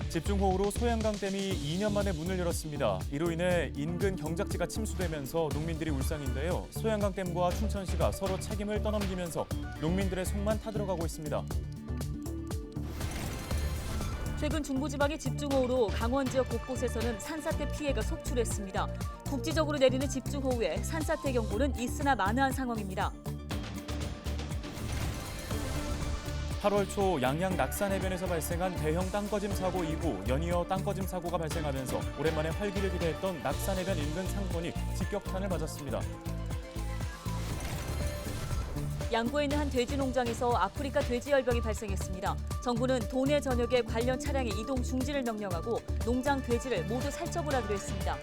집중호우로 소양강댐이 2년 만에 문을 열었습니다. 이로 인해 인근 경작지가 침수되면서 농민들이 울상인데요. 소양강댐과 춘천시가 서로 책임을 떠넘기면서 농민들의 속만 타들어가고 있습니다. 최근 중부지방의 집중호우로 강원 지역 곳곳에서는 산사태 피해가 속출했습니다. 국지적으로 내리는 집중호우에 산사태 경보는 있으나 만회한 상황입니다. 8월 초 양양 낙산해변에서 발생한 대형 땅꺼짐 사고 이후 연이어 땅꺼짐 사고가 발생하면서 오랜만에 활기를 기대했던 낙산해변 인근 상권이 직격탄을 맞았습니다. 양구에 있는 한 돼지 농장에서 아프리카 돼지열병이 발생했습니다. 정부는 도내 전역에 관련 차량의 이동 중지를 명령하고 농장 돼지를 모두 살처분하기로 했습니다.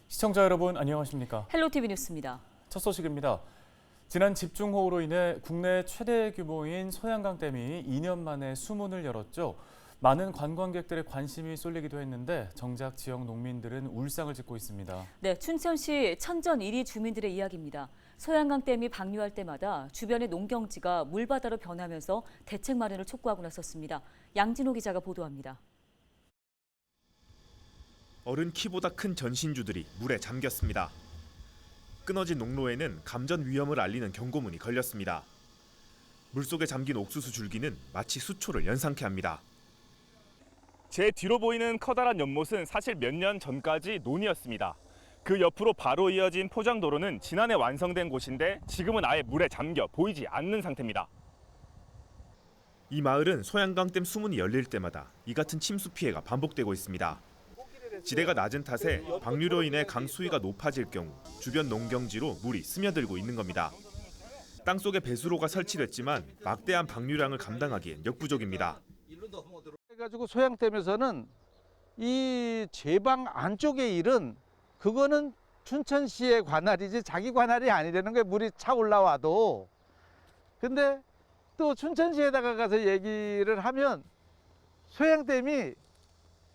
시청자 여러분 안녕하십니까? 헬로티비 뉴스입니다. 첫 소식입니다. 지난 집중호우로 인해 국내 최대 규모인 소양강댐이 2년 만에 수문을 열었죠. 많은 관광객들의 관심이 쏠리기도 했는데 정작 지역 농민들은 울상을 짓고 있습니다. 네, 춘천시 천전 1위 주민들의 이야기입니다. 소양강댐이 방류할 때마다 주변의 농경지가 물바다로 변하면서 대책 마련을 촉구하고 나섰습니다. 양진호 기자가 보도합니다. 어른 키보다 큰 전신주들이 물에 잠겼습니다. 끊어진 농로에는 감전 위험을 알리는 경고문이 걸렸습니다. 물속에 잠긴 옥수수 줄기는 마치 수초를 연상케 합니다. 제 뒤로 보이는 커다란 연못은 사실 몇 년 전까지 논이었습니다. 그 옆으로 바로 이어진 포장도로는 지난해 완성된 곳인데 지금은 아예 물에 잠겨 보이지 않는 상태입니다. 이 마을은 소양강댐 수문이 열릴 때마다 이 같은 침수 피해가 반복되고 있습니다. 지대가 낮은 탓에 방류로 인해 강 수위가 높아질 경우 주변 농경지로 물이 스며들고 있는 겁니다. 땅속에 배수로가 설치됐지만 막대한 방류량을 감당하기엔 역부족입니다. 그래가지고 소양댐에서는 이 제방 안쪽의 일은 그거는 춘천시의 관할이지 자기 관할이 아니라는 거예요. 물이 차 올라와도. 근데 또 춘천시에다가 가서 얘기를 하면 소양댐이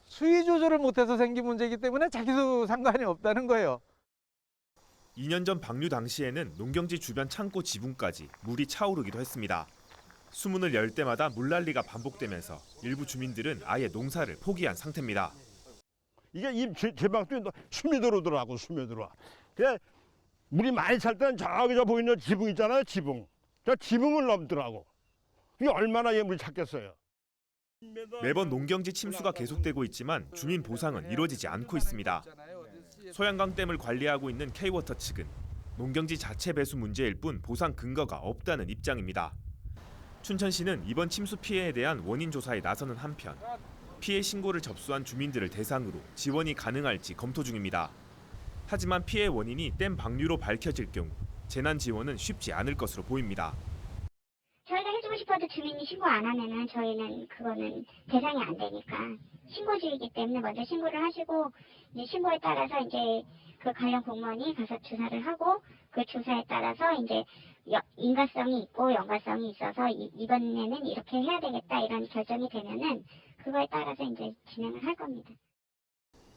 수위 조절을 못해서 생긴 문제이기 때문에 자기도 상관이 없다는 거예요. 2년 전 방류 당시에는 농경지 주변 창고 지붕까지 물이 차오르기도 했습니다. 수문을 열 때마다 물난리가 반복되면서 일부 주민들은 아예 농사를 포기한 상태입니다. 이게 이 제방도 숨이 들어오더라고, 숨이 들어와. 그래 물이 많이 찰 때는 저기서 보이는 지붕 있잖아요, 지붕. 저 지붕을 넘더라고. 이게 얼마나 물이 찼겠어요. 매번 농경지 침수가 계속되고 있지만 주민 보상은 이루어지지 않고 있습니다. 소양강댐을 관리하고 있는 K워터 측은 농경지 자체 배수 문제일 뿐 보상 근거가 없다는 입장입니다. 춘천시는 이번 침수 피해에 대한 원인 조사에 나서는 한편 피해 신고를 접수한 주민들을 대상으로 지원이 가능할지 검토 중입니다. 하지만 피해 원인이 댐 방류로 밝혀질 경우 재난 지원은 쉽지 않을 것으로 보입니다. 저희가 해주고 싶어도 주민이 신고 안 하면은 저희는 그거는 대상이 안 되니까 신고주의이기 때문에 먼저 신고를 하시고 이제 신고에 따라서 이제 그 관련 공무원이 가서 조사를 하고 그 조사에 따라서 이제 인과성이 있고 연관성이 있어서 이번에는 이렇게 해야 되겠다 이런 결정이 되면은 그거에 따라서 이제 진행을 할 겁니다.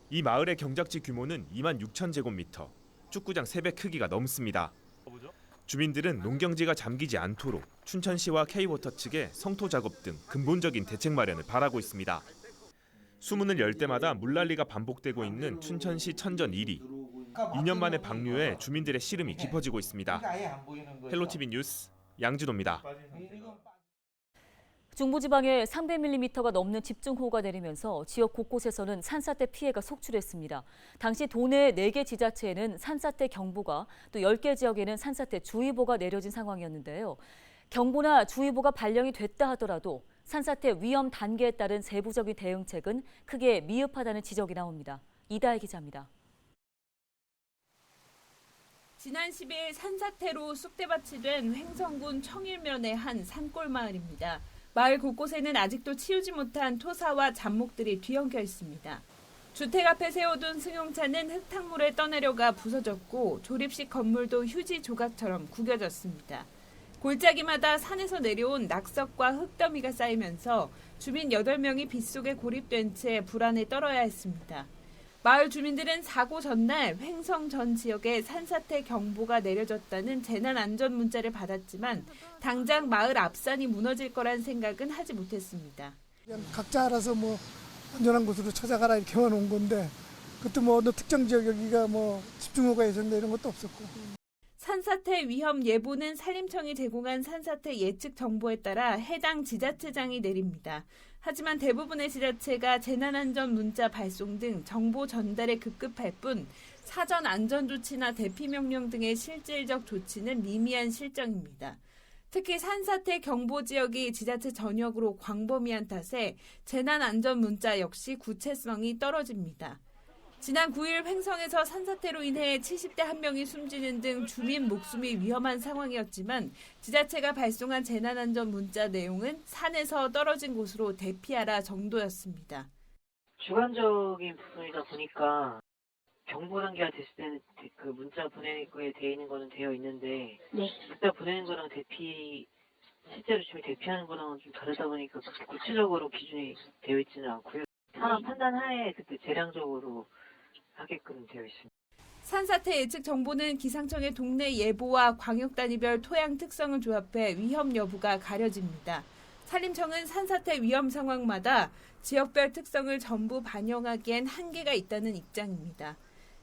이 마을의 경작지 규모는 26,000제곱미터, 축구장 3배 크기가 넘습니다. 주민들은 농경지가 잠기지 않도록 춘천시와 K워터 측에 성토 작업 등 근본적인 대책 마련을 바라고 있습니다. 수문을 열 때마다 물난리가 반복되고 있는 춘천시 천전 1위. 2년 만에 방류에 주민들의 시름이 깊어지고 있습니다. 헬로티비 뉴스 양진호입니다. 중부지방에 300mm가 넘는 집중호우가 내리면서 지역 곳곳에서는 산사태 피해가 속출했습니다. 당시 도내 4개 지자체에는 산사태 경보가 또 10개 지역에는 산사태 주의보가 내려진 상황이었는데요. 경보나 주의보가 발령이 됐다 하더라도 산사태 위험 단계에 따른 세부적인 대응책은 크게 미흡하다는 지적이 나옵니다. 이다혜 기자입니다. 지난 10일 산사태로 쑥대밭이 된 횡성군 청일면의 한 산골 마을입니다. 마을 곳곳에는 아직도 치우지 못한 토사와 잡목들이 뒤엉켜 있습니다. 주택 앞에 세워둔 승용차는 흙탕물에 떠내려가 부서졌고 조립식 건물도 휴지 조각처럼 구겨졌습니다. 골짜기마다 산에서 내려온 낙석과 흙더미가 쌓이면서 주민 8명이 빗속에 고립된 채 불안에 떨어야 했습니다. 마을 주민들은 사고 전날 횡성 전 지역에 산사태 경보가 내려졌다는 재난 안전 문자를 받았지만 당장 마을 앞산이 무너질 거란 생각은 하지 못했습니다. 그냥 각자 알아서 뭐 안전한 곳으로 찾아가라 이렇게만 온 건데 그것도 뭐 어느 특정 지역 여기가 뭐 집중호우가 예상돼 이런 것도 없었고. 산사태 위험 예보는 산림청이 제공한 산사태 예측 정보에 따라 해당 지자체장이 내립니다. 하지만 대부분의 지자체가 재난안전 문자 발송 등 정보 전달에 급급할 뿐 사전 안전조치나 대피명령 등의 실질적 조치는 미미한 실정입니다. 특히 산사태 경보 지역이 지자체 전역으로 광범위한 탓에 재난안전 문자 역시 구체성이 떨어집니다. 지난 9일 횡성에서 산사태로 인해 70대 1명이 숨지는 등 주민 목숨이 위험한 상황이었지만 지자체가 발송한 재난안전 문자 내용은 산에서 떨어진 곳으로 대피하라 정도였습니다. 주관적인 부분이다 보니까 경보 단계가 됐을 때는 그 문자 보내는 거에 되어 있는 거는 되어 있는데 네. 그때 보내는 거랑 대피 실제로 지금 대피하는 거랑은 좀 다르다 보니까 그렇게 구체적으로 기준이 되어 있지는 않고요. 상황 판단 하에 그때 재량적으로 하게끔 되어 있습니다. 산사태 예측 정보는 기상청의 동네 예보와 광역 단위별 토양 특성을 조합해 위험 여부가 가려집니다. 산림청은 산사태 위험 상황마다 지역별 특성을 전부 반영하기엔 한계가 있다는 입장입니다.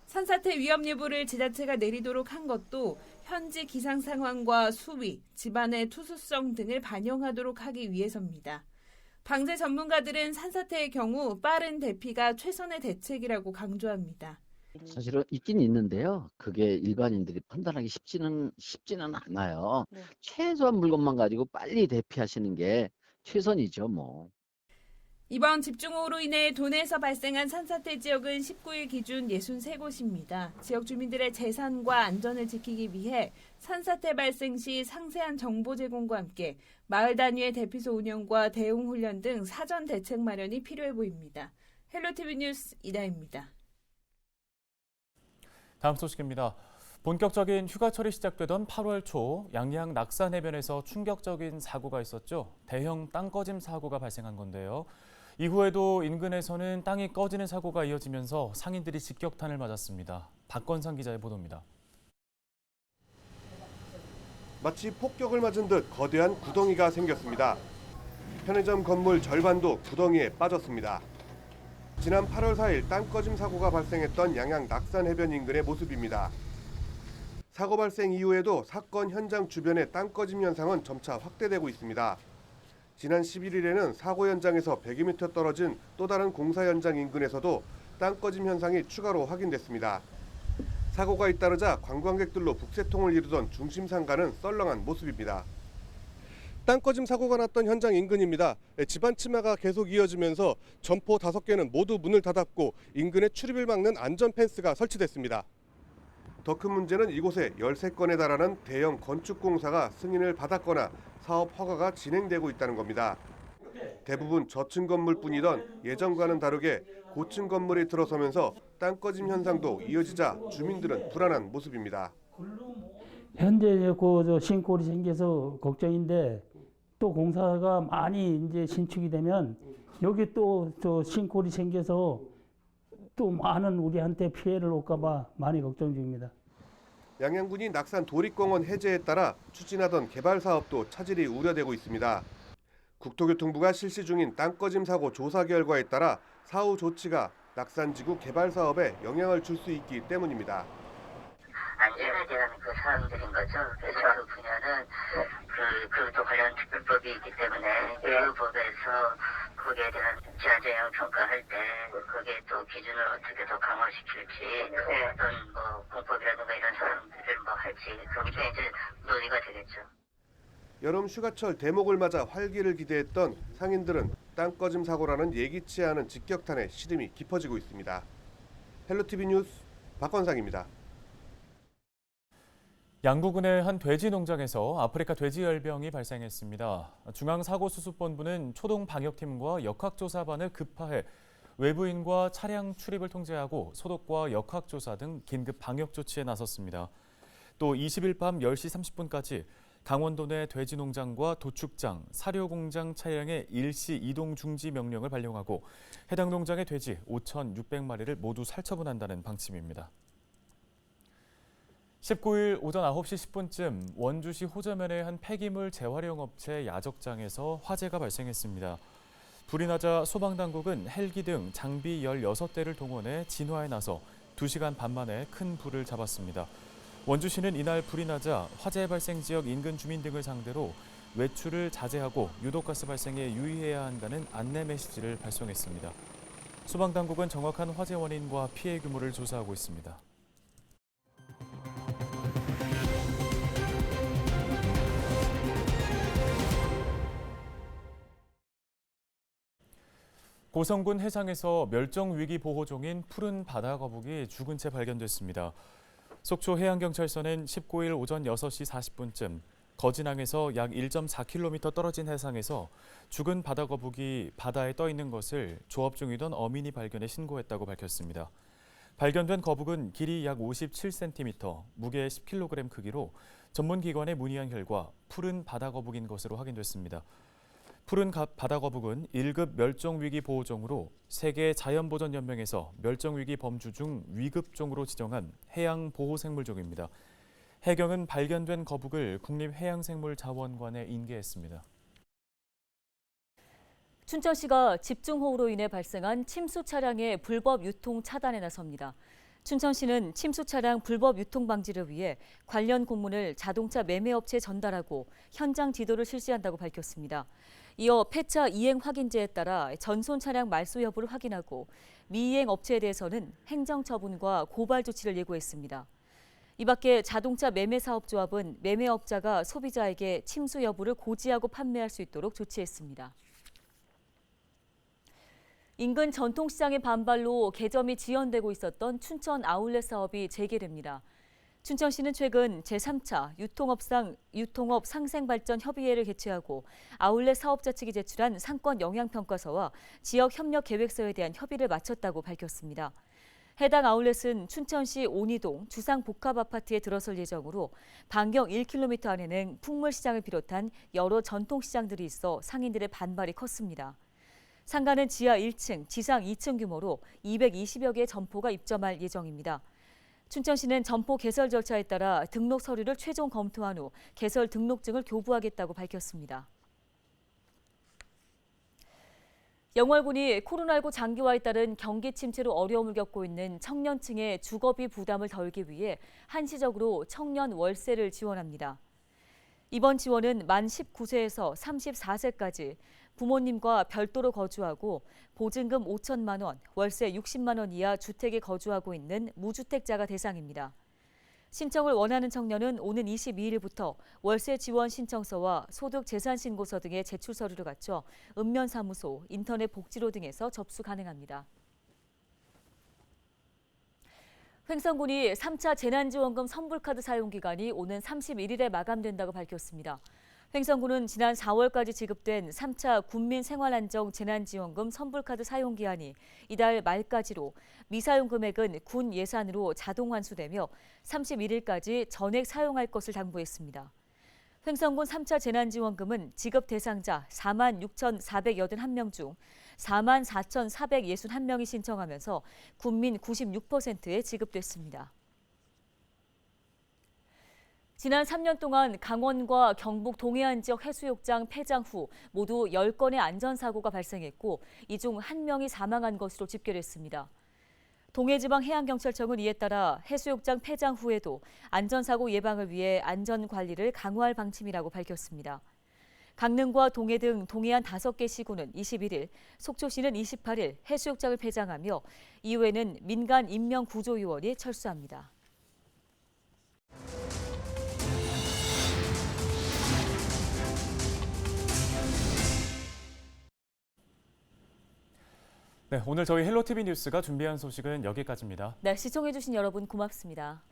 산사태 위험 예보를 지자체가 내리도록 한 것도 현지 기상 상황과 수위, 집안의 투수성 등을 반영하도록 하기 위해서입니다. 방재 전문가들은 산사태의 경우 빠른 대피가 최선의 대책이라고 강조합니다. 사실은 있긴 있는데요. 그게 일반인들이 판단하기 쉽지는 않아요. 네. 최소한 물건만 가지고 빨리 대피하시는 게 최선이죠, 뭐. 이번 집중호우로 인해 도내에서 발생한 산사태 지역은 19일 기준 63곳입니다. 지역 주민들의 재산과 안전을 지키기 위해 산사태 발생 시 상세한 정보 제공과 함께 마을 단위의 대피소 운영과 대응 훈련 등 사전 대책 마련이 필요해 보입니다. 헬로티비 뉴스 이다혜입니다. 다음 소식입니다. 본격적인 휴가철이 시작되던 8월 초 양양 낙산 해변에서 충격적인 사고가 있었죠. 대형 땅 꺼짐 사고가 발생한 건데요. 이후에도 인근에서는 땅이 꺼지는 사고가 이어지면서 상인들이 직격탄을 맞았습니다. 박건상 기자의 보도입니다. 마치 폭격을 맞은 듯 거대한 구덩이가 생겼습니다. 편의점 건물 절반도 구덩이에 빠졌습니다. 지난 8월 4일 땅 꺼짐 사고가 발생했던 양양 낙산 해변 인근의 모습입니다. 사고 발생 이후에도 사건 현장 주변의 땅 꺼짐 현상은 점차 확대되고 있습니다. 지난 11일에는 사고 현장에서 100m 떨어진 또 다른 공사 현장 인근에서도 땅 꺼짐 현상이 추가로 확인됐습니다. 사고가 잇따르자 관광객들로 북새통을 이루던 중심 상가는 썰렁한 모습입니다. 땅 꺼짐 사고가 났던 현장 인근입니다. 집안 침하가 계속 이어지면서 점포 5개는 모두 문을 닫았고 인근의 출입을 막는 안전 펜스가 설치됐습니다. 더 큰 문제는 이곳에 13건에 달하는 대형 건축 공사가 승인을 받았거나 사업 허가가 진행되고 있다는 겁니다. 대부분 저층 건물뿐이던 예전과는 다르게 고층 건물이 들어서면서 땅 꺼짐 현상도 이어지자 주민들은 불안한 모습입니다. 현재 그 신골이 생겨서 걱정인데 또 공사가 많이 이제 신축이 되면 여기 또 저 신골이 생겨서 또 많은 우리한테 피해를 올까봐 많이 걱정 중입니다. 양양군이 낙산 도립공원 해제에 따라 추진하던 개발 사업도 차질이 우려되고 있습니다. 국토교통부가 실시 중인 땅 꺼짐 사고 조사 결과에 따라 사후 조치가 낙산지구 개발 사업에 영향을 줄 수 있기 때문입니다. 안전에 대한 그 사항들인 거죠. 그래서 그 분야는 그것도 관련 특별법이 있기 때문에 그 법에서 거기에 대한 지하재 영향 평가할 때 거기에 또 기준을 어떻게 더 강화시킬지 어떤 뭐 공법이라든가 이런 사항들을 뭐 할지 그게 이제 논의가 되겠죠. 여름 휴가철 대목을 맞아 활기를 기대했던 상인들은 땅 꺼짐 사고라는 예기치 않은 직격탄에 시름이 깊어지고 있습니다. 헬로티비 뉴스 박건상입니다. 양구군의 한 돼지 농장에서 아프리카 돼지열병이 발생했습니다. 중앙사고수습본부는 초동방역팀과 역학조사반을 급파해 외부인과 차량 출입을 통제하고 소독과 역학조사 등 긴급 방역 조치에 나섰습니다. 또 20일 밤 10시 30분까지 강원도 내 돼지 농장과 도축장, 사료 공장 차량의 일시 이동 중지 명령을 발령하고 해당 농장의 돼지 5,600마리를 모두 살처분한다는 방침입니다. 19일 오전 9시 10분쯤 원주시 호저면의 한 폐기물 재활용 업체 야적장에서 화재가 발생했습니다. 불이 나자 소방당국은 헬기 등 장비 16대를 동원해 진화에 나서 2시간 반 만에 큰 불을 잡았습니다. 원주시는 이날 불이 나자 화재 발생 지역 인근 주민 등을 상대로 외출을 자제하고 유독가스 발생에 유의해야 한다는 안내 메시지를 발송했습니다. 소방당국은 정확한 화재 원인과 피해 규모를 조사하고 있습니다. 고성군 해상에서 멸종위기 보호종인 푸른 바다거북이 죽은 채 발견됐습니다. 속초 해양경찰서는 19일 오전 6시 40분쯤 거진항에서 약 1.4km 떨어진 해상에서 죽은 바다거북이 바다에 떠 있는 것을 조업 중이던 어민이 발견해 신고했다고 밝혔습니다. 발견된 거북은 길이 약 57cm, 무게 10kg 크기로 전문기관에 문의한 결과 푸른 바다거북인 것으로 확인됐습니다. 푸른 바다거북은 1급 멸종위기 보호종으로 세계 자연보전연맹에서 멸종위기 범주 중 위급종으로 지정한 해양보호생물종입니다. 해경은 발견된 거북을 국립해양생물자원관에 인계했습니다. 춘천시가 집중호우로 인해 발생한 침수 차량의 불법 유통 차단에 나섭니다. 춘천시는 침수 차량 불법 유통 방지를 위해 관련 공문을 자동차 매매업체에 전달하고 현장 지도를 실시한다고 밝혔습니다. 이어 폐차 이행 확인제에 따라 전손 차량 말소 여부를 확인하고 미이행 업체에 대해서는 행정처분과 고발 조치를 예고했습니다. 이 밖에 자동차 매매사업조합은 매매업자가 소비자에게 침수 여부를 고지하고 판매할 수 있도록 조치했습니다. 인근 전통시장의 반발로 개점이 지연되고 있었던 춘천 아울렛 사업이 재개됩니다. 춘천시는 최근 제3차 유통업 상생발전협의회를 개최하고 아울렛 사업자 측이 제출한 상권 영향평가서와 지역 협력 계획서에 대한 협의를 마쳤다고 밝혔습니다. 해당 아울렛은 춘천시 온이동 주상복합아파트에 들어설 예정으로 반경 1km 안에는 풍물시장을 비롯한 여러 전통시장들이 있어 상인들의 반발이 컸습니다. 상가는 지하 1층, 지상 2층 규모로 220여 개의 점포가 입점할 예정입니다. 춘천시는 점포 개설 절차에 따라 등록 서류를 최종 검토한 후 개설 등록증을 교부하겠다고 밝혔습니다. 영월군이 코로나19 장기화에 따른 경기 침체로 어려움을 겪고 있는 청년층의 주거비 부담을 덜기 위해 한시적으로 청년 월세를 지원합니다. 이번 지원은 만 19세에서 34세까지 부모님과 별도로 거주하고 보증금 5천만 원, 월세 60만 원 이하 주택에 거주하고 있는 무주택자가 대상입니다. 신청을 원하는 청년은 오는 22일부터 월세 지원 신청서와 소득재산신고서 등의 제출 서류를 갖춰 읍면사무소, 인터넷 복지로 등에서 접수 가능합니다. 횡성군이 3차 재난지원금 선불카드 사용 기간이 오는 31일에 마감된다고 밝혔습니다. 횡성군은 지난 4월까지 지급된 3차 군민생활안정 재난지원금 선불카드 사용 기한이 이달 말까지로 미사용 금액은 군 예산으로 자동 환수되며 31일까지 전액 사용할 것을 당부했습니다. 횡성군 3차 재난지원금은 지급 대상자 46,481명 중 44,461명이 신청하면서 군민 96%에 지급됐습니다. 지난 3년 동안 강원과 경북 동해안 지역 해수욕장 폐장 후 모두 10건의 안전사고가 발생했고 이 중 1명이 사망한 것으로 집계됐습니다. 동해지방해양경찰청은 이에 따라 해수욕장 폐장 후에도 안전사고 예방을 위해 안전관리를 강화할 방침이라고 밝혔습니다. 강릉과 동해 등 동해안 5개 시군은 21일, 속초시는 28일 해수욕장을 폐장하며 이후에는 민간 인명구조요원이 철수합니다. 네, 오늘 저희 헬로티비 뉴스가 준비한 소식은 여기까지입니다. 네, 시청해주신 여러분 고맙습니다.